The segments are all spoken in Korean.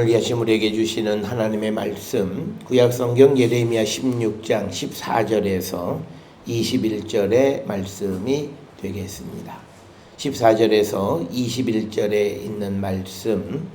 오늘 이 아침 우리에게 주시는 하나님의 말씀 구약성경 예레미야 16장 14절에서 21절의 말씀이 되겠습니다. 14절에서 21절에 있는 말씀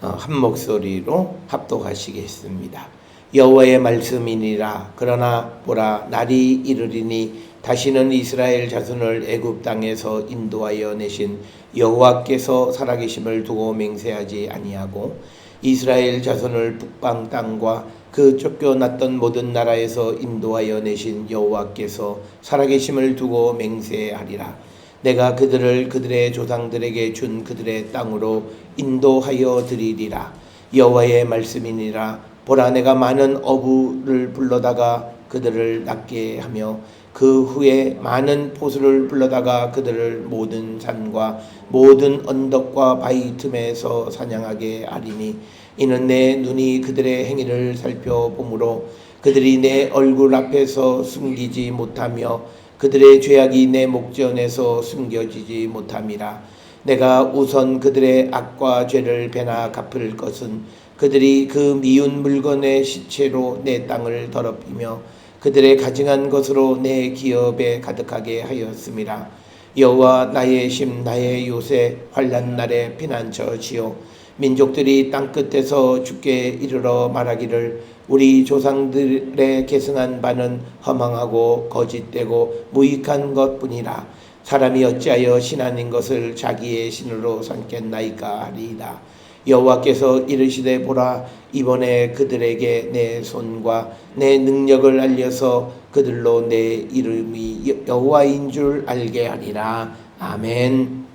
한 목소리로 합독하시겠습니다. 여호와의 말씀이니라. 그러나 보라, 날이 이르리니 다시는 이스라엘 자손을 애굽 땅에서 인도하여 내신 여호와께서 살아계심을 두고 맹세하지 아니하고 이스라엘 자손을 북방 땅과 그 쫓겨났던 모든 나라에서 인도하여 내신 여호와께서 살아계심을 두고 맹세하리라. 내가 그들을 그들의 조상들에게 준 그들의 땅으로 인도하여 드리리라. 여호와의 말씀이니라. 보라, 내가 많은 어부를 불러다가 그들을 낫게 하며 그 후에 많은 포수를 불러다가 그들을 모든 산과 모든 언덕과 바위 틈에서 사냥하게 하리니 이는 내 눈이 그들의 행위를 살펴보므로 그들이 내 얼굴 앞에서 숨기지 못하며 그들의 죄악이 내 목전에서 숨겨지지 못함이라. 내가 우선 그들의 악과 죄를 배나 갚을 것은 그들이 그 미운 물건의 시체로 내 땅을 더럽히며 그들의 가증한 것으로 내 기업에 가득하게 하였음이라. 여호와 나의 심 나의 요새 환난 날의 피난처지요. 민족들이 땅끝에서 주께 이르러 말하기를 우리 조상들의 계승한 바는 허망하고 거짓되고 무익한 것뿐이라. 사람이 어찌하여 신 아닌 것을 자기의 신으로 삼겠나이까 하리이다. 여호와께서 이르시되 보라, 이번에 그들에게 내 손과 내 능력을 알려서 그들로 내 이름이 여호와인 줄 알게 하리라. 아멘.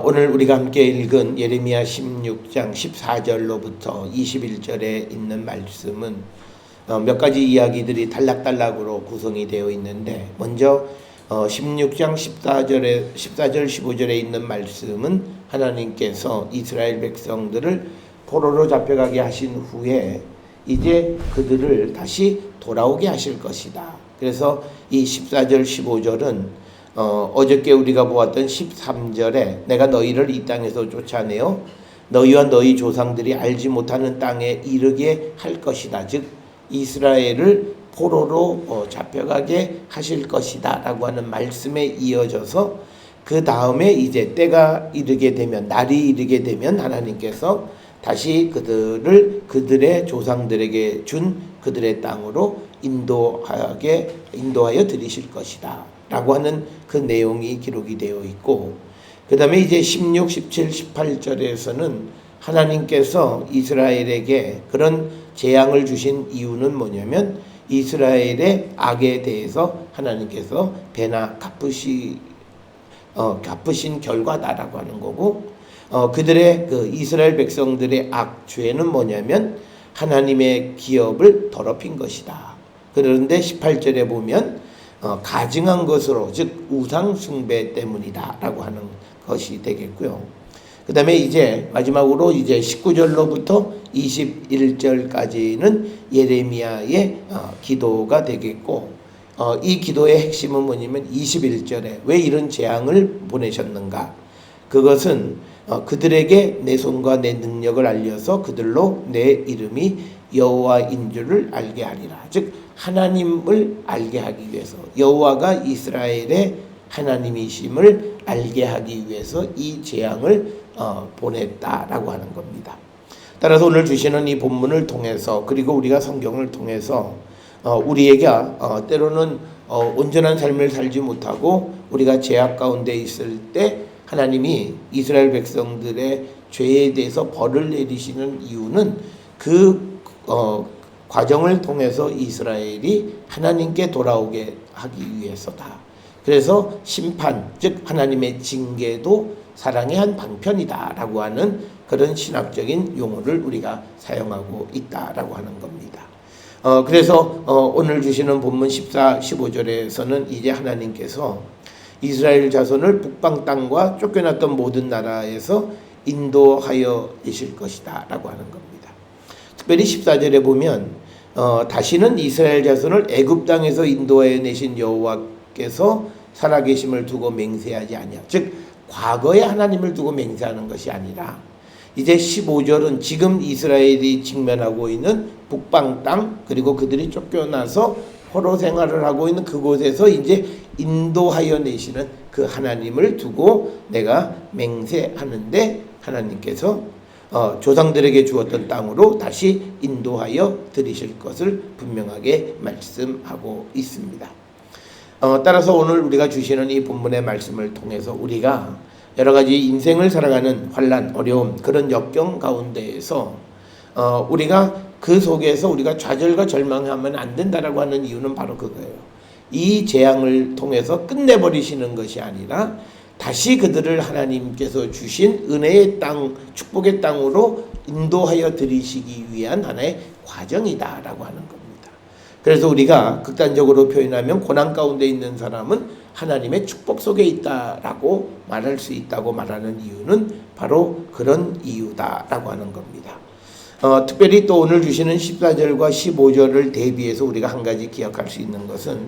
오늘 우리가 함께 읽은 예레미야 16장 14절로부터 21절에 있는 말씀은 몇 가지 이야기들이 단락단락으로 구성이 되어 있는데, 먼저 16장 14절 15절에 있는 말씀은 하나님께서 이스라엘 백성들을 포로로 잡혀가게 하신 후에 이제 그들을 다시 돌아오게 하실 것이다. 그래서 이 14절 15절은 어저께 우리가 보았던 13절에 내가 너희를 이 땅에서 쫓아내어 너희와 너희 조상들이 알지 못하는 땅에 이르게 할 것이다. 즉 이스라엘을 포로로 잡혀가게 하실 것이다 라고 하는 말씀에 이어져서 그 다음에 이제 때가 이르게 되면, 날이 이르게 되면 하나님께서 다시 그들을 그들의 조상들에게 준 그들의 땅으로 인도하여 드리실 것이다 라고 하는 그 내용이 기록이 되어 있고, 그 다음에 이제 16, 17, 18절에서는 하나님께서 이스라엘에게 그런 재앙을 주신 이유는 뭐냐면 이스라엘의 악에 대해서 하나님께서 배나 갚으신 결과다라고 하는 거고, 그들의 그 이스라엘 백성들의 악죄는 뭐냐면 하나님의 기업을 더럽힌 것이다. 그런데 18절에 보면 가증한 것으로, 즉 우상 숭배 때문이다라고 하는 것이 되겠고요. 그 다음에 이제 마지막으로 이제 19절로부터 21절까지는 예레미야의 기도가 되겠고, 이 기도의 핵심은 뭐냐면 21절에 왜 이런 재앙을 보내셨는가? 그것은 그들에게 내 손과 내 능력을 알려서 그들로 내 이름이 여호와인 줄을 알게 하리라. 즉 하나님을 알게 하기 위해서, 여호와가 이스라엘의 하나님이심을 알게 하기 위해서 이 재앙을 보냈다라고 하는 겁니다. 따라서 오늘 주시는 이 본문을 통해서, 그리고 우리가 성경을 통해서 우리에게 때로는 온전한 삶을 살지 못하고 우리가 죄악 가운데 있을 때 하나님이 이스라엘 백성들의 죄에 대해서 벌을 내리시는 이유는 그 과정을 통해서 이스라엘이 하나님께 돌아오게 하기 위해서다. 그래서 심판, 즉 하나님의 징계도 사랑의 한 방편이다라고 하는 그런 신학적인 용어를 우리가 사용하고 있다라고 하는 겁니다. 그래서 오늘 주시는 본문 14, 15절에서는 이제 하나님께서 이스라엘 자손을 북방 땅과 쫓겨났던 모든 나라에서 인도하여 내실 것이다 라고 하는 겁니다. 특별히 14절에 보면 다시는 이스라엘 자손을 애굽 땅에서 인도하여 내신 여호와께서 살아계심을 두고 맹세하지 아니하고, 즉 과거의 하나님을 두고 맹세하는 것이 아니라 이제 15절은 지금 이스라엘이 직면하고 있는 북방 땅, 그리고 그들이 쫓겨나서 포로 생활을 하고 있는 그곳에서 이제 인도하여 내시는 그 하나님을 두고 내가 맹세하는데, 하나님께서 조상들에게 주었던 땅으로 다시 인도하여 들이실 것을 분명하게 말씀하고 있습니다. 따라서 오늘 우리가 주시는 이 본문의 말씀을 통해서 우리가 여러 가지 인생을 살아가는 환난, 어려움, 그런 역경 가운데에서 우리가 그 속에서 우리가 좌절과 절망하면 안 된다라고 하는 이유는 바로 그거예요. 이 재앙을 통해서 끝내버리시는 것이 아니라 다시 그들을 하나님께서 주신 은혜의 땅, 축복의 땅으로 인도하여 들이시기 위한 하나의 과정이다라고 하는 겁니다. 그래서 우리가 극단적으로 표현하면 고난 가운데 있는 사람은 하나님의 축복 속에 있다라고 말할 수 있다고 말하는 이유는 바로 그런 이유다라고 하는 겁니다. 특별히 또 오늘 주시는 14절과 15절을 대비해서 우리가 한 가지 기억할 수 있는 것은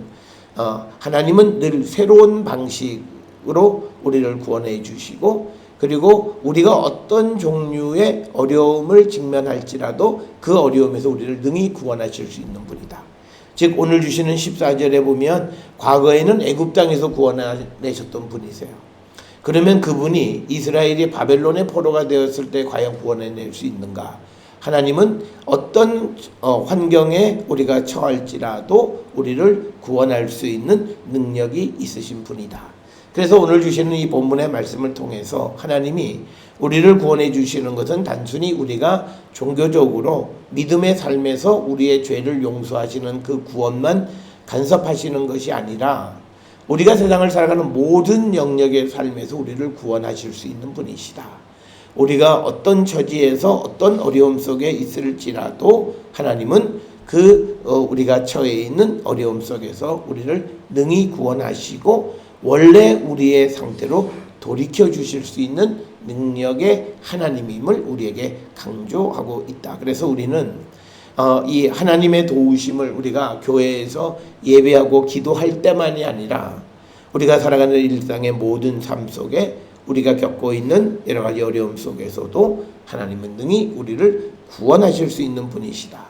하나님은 늘 새로운 방식으로 우리를 구원해 주시고, 그리고 우리가 어떤 종류의 어려움을 직면할지라도 그 어려움에서 우리를 능히 구원하실 수 있는 분이다. 즉 오늘 주시는 14절에 보면 과거에는 애굽 땅에서 구원하셨던 분이세요. 그러면 그분이 이스라엘이 바벨론의 포로가 되었을 때 과연 구원해낼 수 있는가? 하나님은 어떤 환경에 우리가 처할지라도 우리를 구원할 수 있는 능력이 있으신 분이다. 그래서 오늘 주시는 이 본문의 말씀을 통해서 하나님이 우리를 구원해 주시는 것은 단순히 우리가 종교적으로 믿음의 삶에서 우리의 죄를 용서하시는 그 구원만 간섭하시는 것이 아니라 우리가 세상을 살아가는 모든 영역의 삶에서 우리를 구원하실 수 있는 분이시다. 우리가 어떤 처지에서 어떤 어려움 속에 있을지라도 하나님은 우리가 처해 있는 어려움 속에서 우리를 능히 구원하시고 원래 우리의 상태로 돌이켜 주실 수 있는 능력의 하나님임을 우리에게 강조하고 있다. 그래서 우리는 이 하나님의 도우심을 우리가 교회에서 예배하고 기도할 때만이 아니라 우리가 살아가는 일상의 모든 삶 속에 우리가 겪고 있는 여러 가지 어려움 속에서도 하나님은 능히 우리를 구원하실 수 있는 분이시다.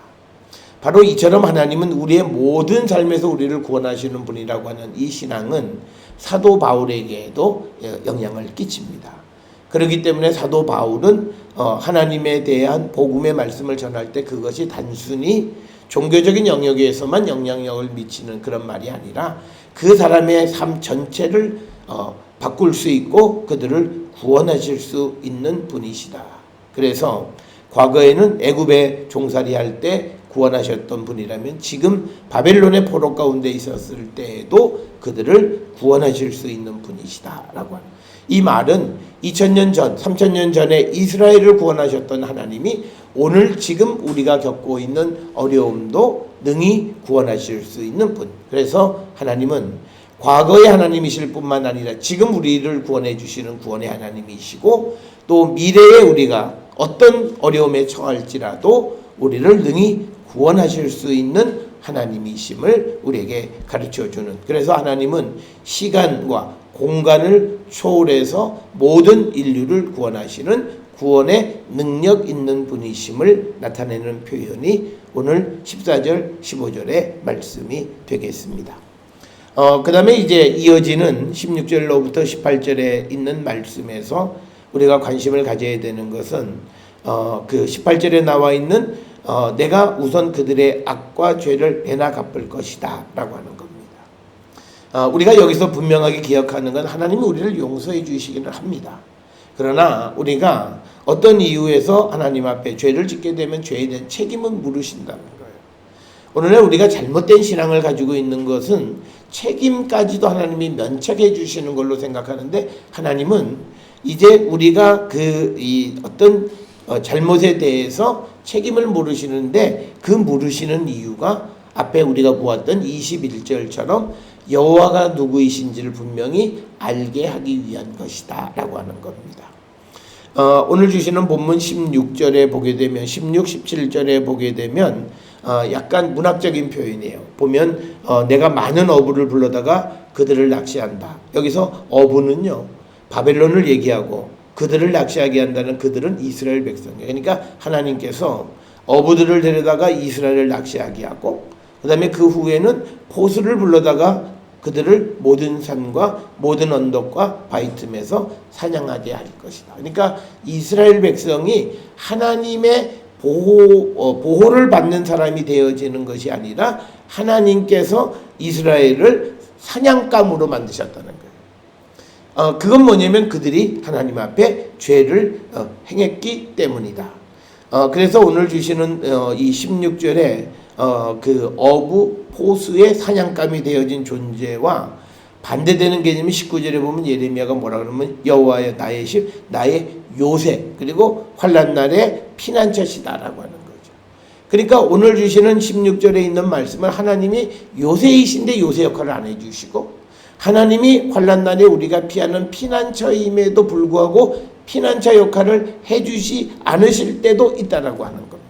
바로 이처럼 하나님은 우리의 모든 삶에서 우리를 구원하시는 분이라고 하는 이 신앙은 사도 바울에게도 영향을 끼칩니다. 그렇기 때문에 사도 바울은 하나님에 대한 복음의 말씀을 전할 때 그것이 단순히 종교적인 영역에서만 영향력을 미치는 그런 말이 아니라 그 사람의 삶 전체를 바꿀 수 있고 그들을 구원하실 수 있는 분이시다. 그래서 과거에는 애굽에 종살이할 때 구원하셨던 분이라면 지금 바벨론의 포로 가운데 있었을 때에도 그들을 구원하실 수 있는 분이시다라고 하는, 이 말은 2000년 전, 3000년 전에 이스라엘을 구원하셨던 하나님이 오늘 지금 우리가 겪고 있는 어려움도 능히 구원하실 수 있는 분. 그래서 하나님은 과거의 하나님이실 뿐만 아니라 지금 우리를 구원해 주시는 구원의 하나님이시고 또 미래에 우리가 어떤 어려움에 처할지라도 우리를 능히 구원하실 수 있는 하나님이심을 우리에게 가르쳐주는, 그래서 하나님은 시간과 공간을 초월해서 모든 인류를 구원하시는 구원의 능력 있는 분이심을 나타내는 표현이 오늘 14절 15절의 말씀이 되겠습니다. 그 다음에 이제 이어지는 16절로부터 18절에 있는 말씀에서 우리가 관심을 가져야 되는 것은 그 18절에 나와 있는 내가 우선 그들의 악과 죄를 내나 갚을 것이다 라고 하는 겁니다. 우리가 여기서 분명하게 기억하는 건 하나님이 우리를 용서해 주시기는 합니다. 그러나 우리가 어떤 이유에서 하나님 앞에 죄를 짓게 되면 죄에 대한 책임은 물으신다는 거예요. 오늘날 우리가 잘못된 신앙을 가지고 있는 것은 책임까지도 하나님이 면책해 주시는 걸로 생각하는데, 하나님은 이제 우리가 어떤 잘못에 대해서 책임을 물으시는데 그 물으시는 이유가 앞에 우리가 보았던 21절처럼 여호와가 누구이신지를 분명히 알게 하기 위한 것이다 라고 하는 겁니다. 오늘 주시는 본문 16절에 보게 되면 16, 17절에 보게 되면 약간 문학적인 표현이에요. 보면 내가 많은 어부를 불러다가 그들을 낚시한다. 여기서 어부는요 바벨론을 얘기하고 그들을 낚시하게 한다는 그들은 이스라엘 백성이에요. 그러니까 하나님께서 어부들을 데려다가 이스라엘을 낚시하게 하고 그 다음에 그 후에는 포수를 불러다가 그들을 모든 산과 모든 언덕과 바위 틈에서 사냥하게 할 것이다. 그러니까 이스라엘 백성이 하나님의 보호를 받는 사람이 되어지는 것이 아니라 하나님께서 이스라엘을 사냥감으로 만드셨다는 거예요. 그건 뭐냐면 그들이 하나님 앞에 죄를 행했기 때문이다. 그래서 오늘 주시는 이 16절에 그 어부 포수의 사냥감이 되어진 존재와 반대되는 개념이 19절에 보면 예레미야가 뭐라 그러면 여호와여 나의 심 나의 요새 그리고 환난 날의 피난처시다라고 하는 거죠. 그러니까 오늘 주시는 16절에 있는 말씀은 하나님이 요새이신데 요새 역할을 안 해주시고 하나님이 환난 날에 우리가 피하는 피난처임에도 불구하고 피난처 역할을 해주지 않으실 때도 있다라고 하는 겁니다.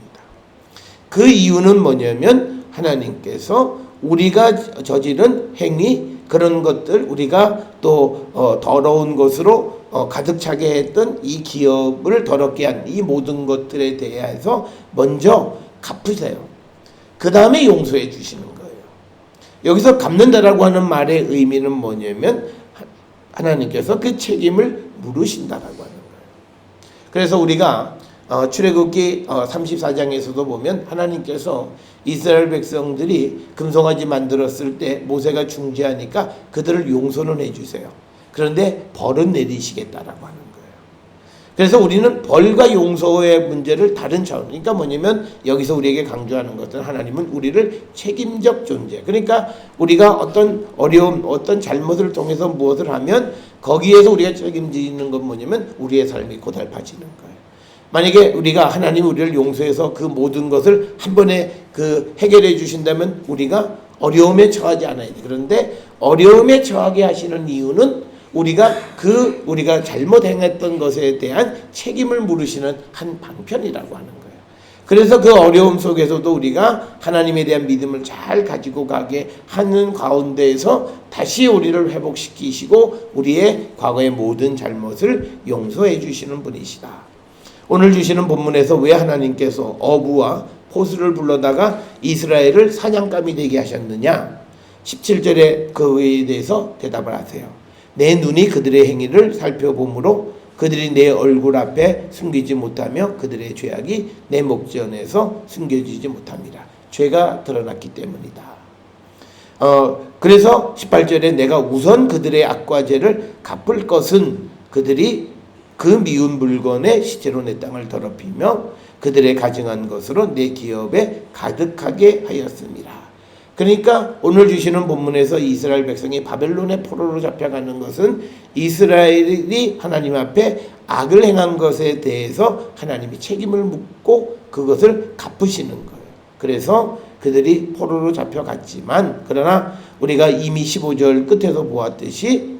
그 이유는 뭐냐면 하나님께서 우리가 저지른 행위 그런 것들 우리가 또 더러운 것으로 가득 차게 했던 이 기업을 더럽게 한 이 모든 것들에 대해서 먼저 갚으세요. 그 다음에 용서해 주시는 거예요. 여기서 갚는다라고 하는 말의 의미는 뭐냐면 하나님께서 그 책임을 물으신다라고 하는 거예요. 그래서 우리가 출애굽기 34장에서도 보면 하나님께서 이스라엘 백성들이 금송아지 만들었을 때 모세가 중재하니까 그들을 용서는 해주세요. 그런데 벌은 내리시겠다라고 하는 거예요. 그래서 우리는 벌과 용서의 문제를 다른 차원, 그러니까 뭐냐면 여기서 우리에게 강조하는 것은 하나님은 우리를 책임적 존재, 그러니까 우리가 어떤 어려움, 어떤 잘못을 통해서 무엇을 하면 거기에서 우리가 책임지는 건 뭐냐면 우리의 삶이 고달파지는 거예요. 만약에 우리가 하나님 우리를 용서해서 그 모든 것을 한 번에 그 해결해 주신다면 우리가 어려움에 처하지 않아야 돼. 그런데 어려움에 처하게 하시는 이유는 우리가 잘못 행했던 것에 대한 책임을 물으시는 한 방편이라고 하는 거예요. 그래서 그 어려움 속에서도 우리가 하나님에 대한 믿음을 잘 가지고 가게 하는 가운데에서 다시 우리를 회복시키시고 우리의 과거의 모든 잘못을 용서해 주시는 분이시다. 오늘 주시는 본문에서 왜 하나님께서 어부와 포수를 불러다가 이스라엘을 사냥감이 되게 하셨느냐? 17절에 그에 대해서 대답을 하세요. 내 눈이 그들의 행위를 살펴보므로 그들이 내 얼굴 앞에 숨기지 못하며 그들의 죄악이 내 목전에서 숨겨지지 못합니다. 죄가 드러났기 때문이다. 그래서 18절에 내가 우선 그들의 악과 죄를 갚을 것은 그들이 그 미운 물건의 시체로 내 땅을 더럽히며 그들의 가증한 것으로 내 기업에 가득하게 하였습니다. 그러니까 오늘 주시는 본문에서 이스라엘 백성이 바벨론의 포로로 잡혀가는 것은 이스라엘이 하나님 앞에 악을 행한 것에 대해서 하나님이 책임을 묻고 그것을 갚으시는 거예요. 그래서 그들이 포로로 잡혀갔지만 그러나 우리가 이미 15절 끝에서 보았듯이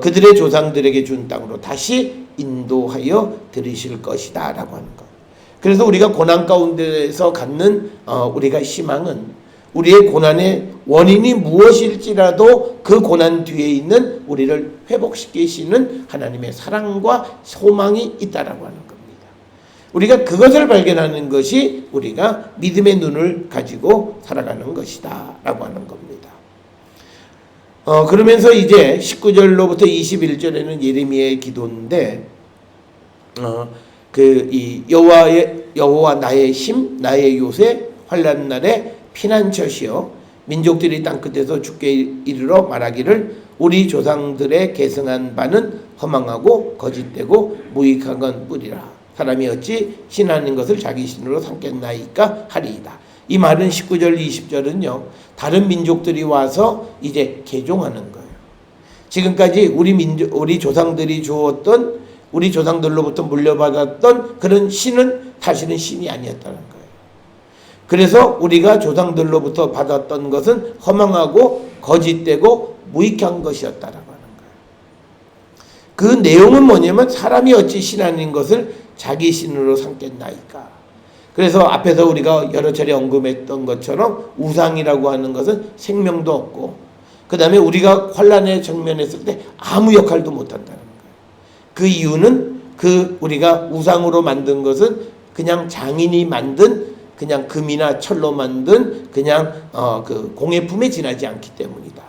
그들의 조상들에게 준 땅으로 다시 인도하여 들이실 것이다 라고 하는 것. 그래서 우리가 고난 가운데서 갖는 우리가 희망은 우리의 고난의 원인이 무엇일지라도 그 고난 뒤에 있는 우리를 회복시키시는 하나님의 사랑과 소망이 있다라고 하는 겁니다. 우리가 그것을 발견하는 것이 우리가 믿음의 눈을 가지고 살아가는 것이다 라고 하는 겁니다. 그러면서 이제 19절로부터 21절에는 예레미야의 기도인데 이 여호와 나의 힘 나의 요새 환난 날에 피난처시여 민족들이 땅끝에서 죽게 이르러 말하기를 우리 조상들의 계승한 바는 허망하고 거짓되고 무익한 건 뿌리라. 사람이 어찌 신하는 것을 자기 신으로 삼겠나이까 하리이다. 이 말은 19절 20절은요 다른 민족들이 와서 이제 개종하는 거예요. 지금까지 우리 조상들이 주었던 우리 조상들로부터 물려받았던 그런 신은 다시는 신이 아니었다는 거예요. 그래서 우리가 조상들로부터 받았던 것은 허망하고 거짓되고 무익한 것이었다라고 하는 거예요. 그 내용은 뭐냐면 사람이 어찌 신 아닌 것을 자기 신으로 삼겠나이까. 그래서 앞에서 우리가 여러 차례 언급했던 것처럼 우상이라고 하는 것은 생명도 없고 그 다음에 우리가 환난에直面했을 때 아무 역할도 못한다는 거예요. 그 이유는 그 우리가 우상으로 만든 것은 그냥 장인이 만든 그냥 금이나 철로 만든 그냥 그 공예품에 지나지 않기 때문이다.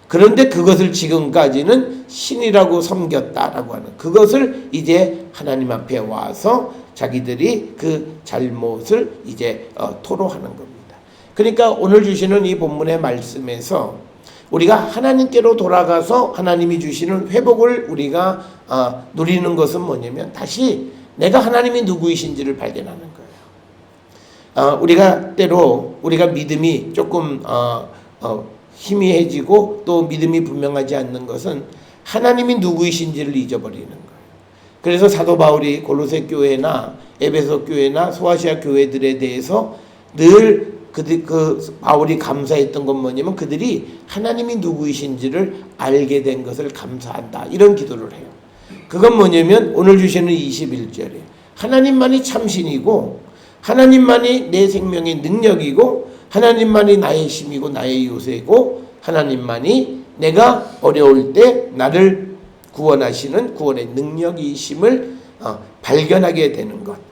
그런데 그것을 지금까지는 신이라고 섬겼다라고 하는 그것을 이제 하나님 앞에 와서 자기들이 그 잘못을 이제 토로하는 겁니다. 그러니까 오늘 주시는 이 본문의 말씀에서 우리가 하나님께로 돌아가서 하나님이 주시는 회복을 우리가 누리는 것은 뭐냐면 다시 내가 하나님이 누구이신지를 발견하는 거예요. 우리가 때로 우리가 믿음이 조금 희미해지고 또 믿음이 분명하지 않는 것은 하나님이 누구이신지를 잊어버리는 거예요. 그래서 사도 바울이 골로새 교회나 에베소 교회나 소아시아 교회들에 대해서 늘 그 바울이 감사했던 건 뭐냐면 그들이 하나님이 누구이신지를 알게 된 것을 감사한다. 이런 기도를 해요. 그건 뭐냐면 오늘 주시는 21절에 하나님만이 참신이고 하나님만이 내 생명의 능력이고 하나님만이 나의 힘이고 나의 요새고 하나님만이 내가 어려울 때 나를 구원하시는 구원의 능력이심을 발견하게 되는 것.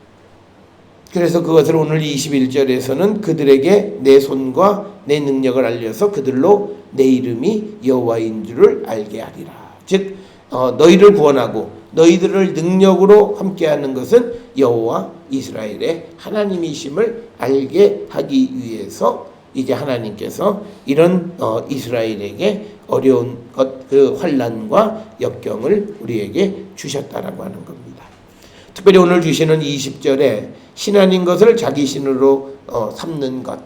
그래서 그것을 오늘 21절에서는 그들에게 내 손과 내 능력을 알려서 그들로 내 이름이 여호와인 줄을 알게 하리라. 즉 너희를 구원하고 너희들을 능력으로 함께하는 것은 여호와 이스라엘의 하나님이심을 알게 하기 위해서 이제 하나님께서 이런 이스라엘에게 어려운 그 환난과 역경을 우리에게 주셨다라고 하는 겁니다. 특별히 오늘 주시는 20절에 신 아닌 것을 자기 신으로 삼는 것.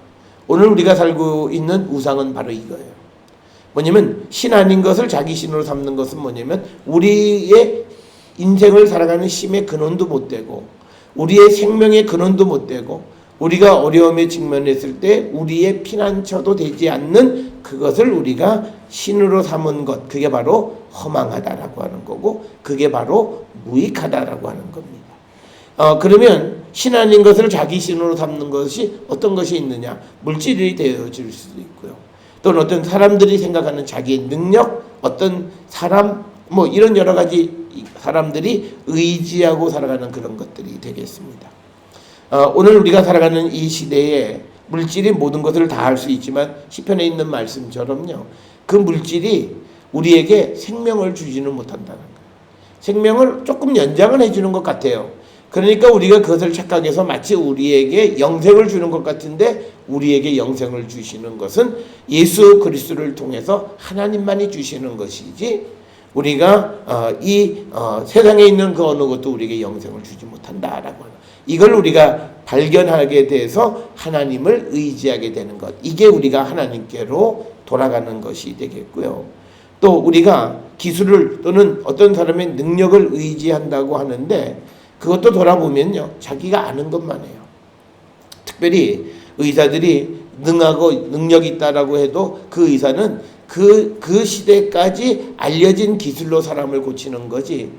오늘 우리가 살고 있는 우상은 바로 이거예요. 뭐냐면 신 아닌 것을 자기 신으로 삼는 것은 뭐냐면 우리의 인생을 살아가는 힘의 근원도 못 되고 우리의 생명의 근원도 못 되고 우리가 어려움에 직면했을 때 우리의 피난처도 되지 않는 그것을 우리가 신으로 삼은 것, 그게 바로 허망하다라고 하는 거고 그게 바로 무익하다라고 하는 겁니다. 그러면 신 아닌 것을 자기 신으로 삼는 것이 어떤 것이 있느냐? 물질이 되어질 수도 있고요. 또는 어떤 사람들이 생각하는 자기의 능력, 어떤 사람, 뭐 이런 여러 가지 사람들이 의지하고 살아가는 그런 것들이 되겠습니다. 오늘 우리가 살아가는 이 시대에 물질이 모든 것을 다 할 수 있지만 시편에 있는 말씀처럼요. 그 물질이 우리에게 생명을 주지는 못한다는 거예요. 생명을 조금 연장을 해주는 것 같아요. 그러니까 우리가 그것을 착각해서 마치 우리에게 영생을 주는 것 같은데 우리에게 영생을 주시는 것은 예수 그리스도를 통해서 하나님만이 주시는 것이지 우리가 세상에 있는 그 어느 것도 우리에게 영생을 주지 못한다라고 하는 이걸 우리가 발견하게 돼서 하나님을 의지하게 되는 것. 이게 우리가 하나님께로 돌아가는 것이 되겠고요. 또 우리가 기술을 또는 어떤 사람의 능력을 의지한다고 하는데 그것도 돌아보면요. 자기가 아는 것만 해요. 특별히 의사들이 능하고 능력이 있다라고 해도 그 의사는 그 시대까지 알려진 기술로 사람을 고치는 거지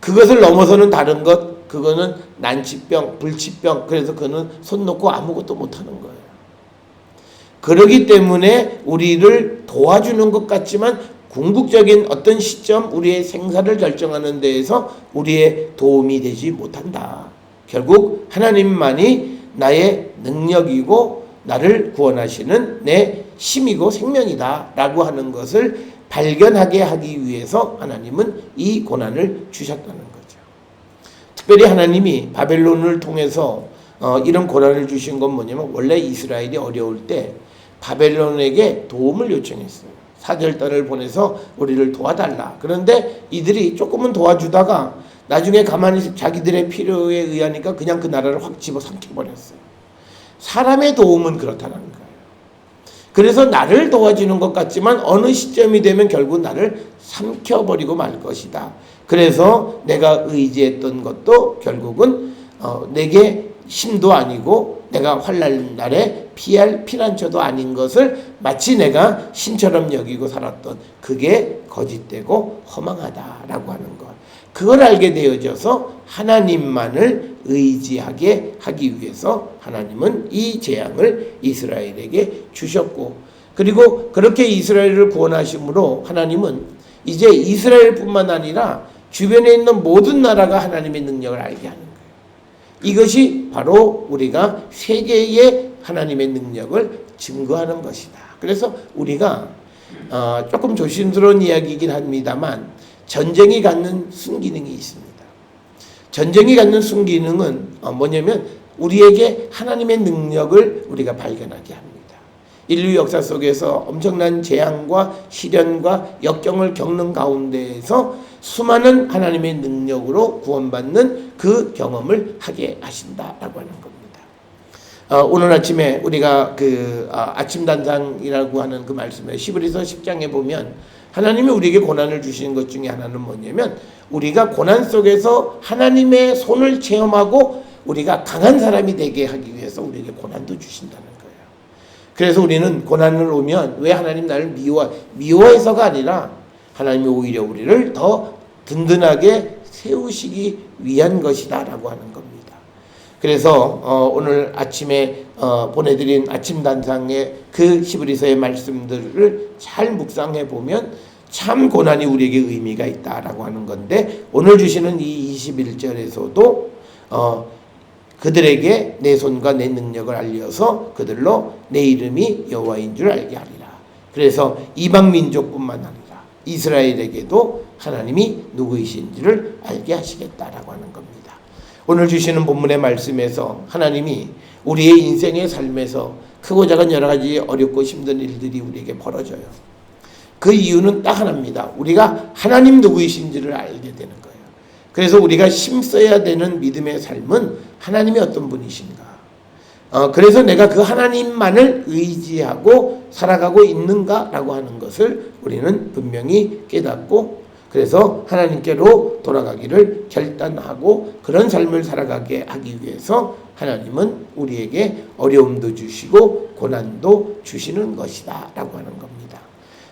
그것을 넘어서는 다른 것 그거는 난치병, 불치병 그래서 그는 손 놓고 아무것도 못하는 거예요. 그러기 때문에 우리를 도와주는 것 같지만 궁극적인 어떤 시점 우리의 생사를 결정하는 데에서 우리의 도움이 되지 못한다. 결국 하나님만이 나의 능력이고 나를 구원하시는 내 힘이고 생명이다 라고 하는 것을 발견하게 하기 위해서 하나님은 이 고난을 주셨다는 거죠. 특별히 하나님이 바벨론을 통해서 이런 고난을 주신 건 뭐냐면 원래 이스라엘이 어려울 때 바벨론에게 도움을 요청했어요. 사절단을 보내서 우리를 도와달라. 그런데 이들이 조금은 도와주다가 나중에 가만히 자기들의 필요에 의하니까 그냥 그 나라를 확 집어삼켜버렸어요. 사람의 도움은 그렇다는 거예요. 그래서 나를 도와주는 것 같지만 어느 시점이 되면 결국 나를 삼켜버리고 말 것이다. 그래서 내가 의지했던 것도 결국은 내게 힘도 아니고 내가 환난 날에 피할 피난처도 아닌 것을 마치 내가 신처럼 여기고 살았던 그게 거짓되고 허망하다라고 하는 것. 그걸 알게 되어져서 하나님만을 의지하게 하기 위해서 하나님은 이 재앙을 이스라엘에게 주셨고 그리고 그렇게 이스라엘을 구원하심으로 하나님은 이제 이스라엘뿐만 아니라 주변에 있는 모든 나라가 하나님의 능력을 알게 하는 거예요. 이것이 바로 우리가 세계의 하나님의 능력을 증거하는 것이다. 그래서 우리가 조금 조심스러운 이야기이긴 합니다만 전쟁이 갖는 순기능이 있습니다. 전쟁이 갖는 순기능은 뭐냐면 우리에게 하나님의 능력을 우리가 발견하게 합니다. 인류 역사 속에서 엄청난 재앙과 시련과 역경을 겪는 가운데에서 수많은 하나님의 능력으로 구원받는 그 경험을 하게 하신다라고 하는 겁니다. 오늘 아침에 우리가 아침 단상이라고 하는 그 말씀에 히브리서 10장에 보면 하나님이 우리에게 고난을 주시는 것 중에 하나는 뭐냐면 우리가 고난 속에서 하나님의 손을 체험하고 우리가 강한 사람이 되게 하기 위해서 우리에게 고난도 주신다는 거예요. 그래서 우리는 고난을 오면 왜 하나님 나를 미워해서가 아니라 하나님이 오히려 우리를 더 든든하게 세우시기 위한 것이다 라고 하는 겁니다. 그래서 오늘 아침에 보내드린 아침 단상의 그 히브리서의 말씀들을 잘 묵상해 보면 참 고난이 우리에게 의미가 있다라고 하는 건데 오늘 주시는 이 21절에서도 그들에게 내 손과 내 능력을 알려서 그들로 내 이름이 여호와인 줄 알게 하리라. 그래서 이방 민족뿐만 아니라 이스라엘에게도 하나님이 누구이신지를 알게 하시겠다라고 하는 겁니다. 오늘 주시는 본문의 말씀에서 하나님이 우리의 인생의 삶에서 크고 작은 여러 가지 어렵고 힘든 일들이 우리에게 벌어져요. 그 이유는 딱 하나입니다. 우리가 하나님 누구이신지를 알게 되는 거예요. 그래서 우리가 힘써야 되는 믿음의 삶은 하나님이 어떤 분이신가. 그래서 내가 그 하나님만을 의지하고 살아가고 있는가라고 하는 것을 우리는 분명히 깨닫고 그래서 하나님께로 돌아가기를 결단하고 그런 삶을 살아가게 하기 위해서 하나님은 우리에게 어려움도 주시고 고난도 주시는 것이다 라고 하는 겁니다.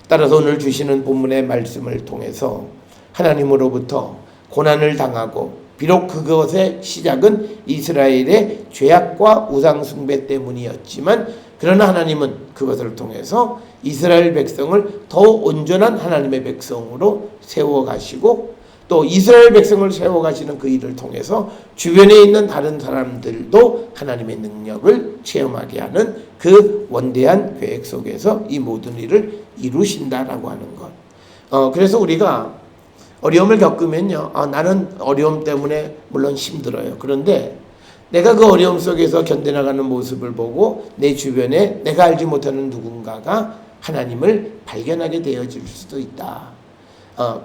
따라서 오늘 주시는 본문의 말씀을 통해서 하나님으로부터 고난을 당하고 비록 그것의 시작은 이스라엘의 죄악과 우상숭배 때문이었지만 그러나 하나님은 그것을 통해서 이스라엘 백성을 더 온전한 하나님의 백성으로 세워가시고 또 이스라엘 백성을 세워가시는 그 일을 통해서 주변에 있는 다른 사람들도 하나님의 능력을 체험하게 하는 그 원대한 계획 속에서 이 모든 일을 이루신다라고 하는 것. 그래서 우리가 어려움을 겪으면요. 나는 어려움 때문에 물론 힘들어요. 그런데 내가 그 어려움 속에서 견뎌나가는 모습을 보고 내 주변에 내가 알지 못하는 누군가가 하나님을 발견하게 되어질 수도 있다.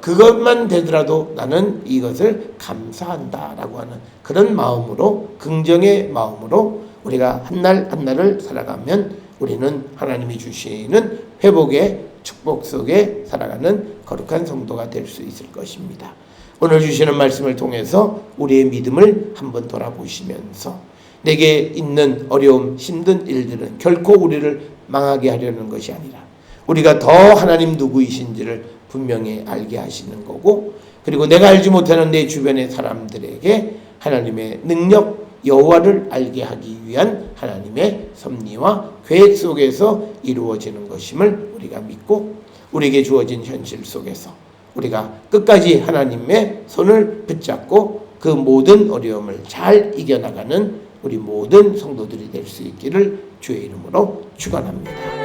그것만 되더라도 나는 이것을 감사한다라고 하는 그런 마음으로 긍정의 마음으로 우리가 한날 한날을 살아가면 우리는 하나님이 주시는 회복의 축복 속에 살아가는 거룩한 성도가 될 수 있을 것입니다. 오늘 주시는 말씀을 통해서 우리의 믿음을 한번 돌아보시면서 내게 있는 어려움, 힘든 일들은 결코 우리를 망하게 하려는 것이 아니라 우리가 더 하나님 누구이신지를 분명히 알게 하시는 거고 그리고 내가 알지 못하는 내 주변의 사람들에게 하나님의 능력, 여호와를 알게 하기 위한 하나님의 섭리와 계획 속에서 이루어지는 것임을 우리가 믿고 우리에게 주어진 현실 속에서 우리가 끝까지 하나님의 손을 붙잡고 그 모든 어려움을 잘 이겨나가는 우리 모든 성도들이 될 수 있기를 주의 이름으로 축원합니다.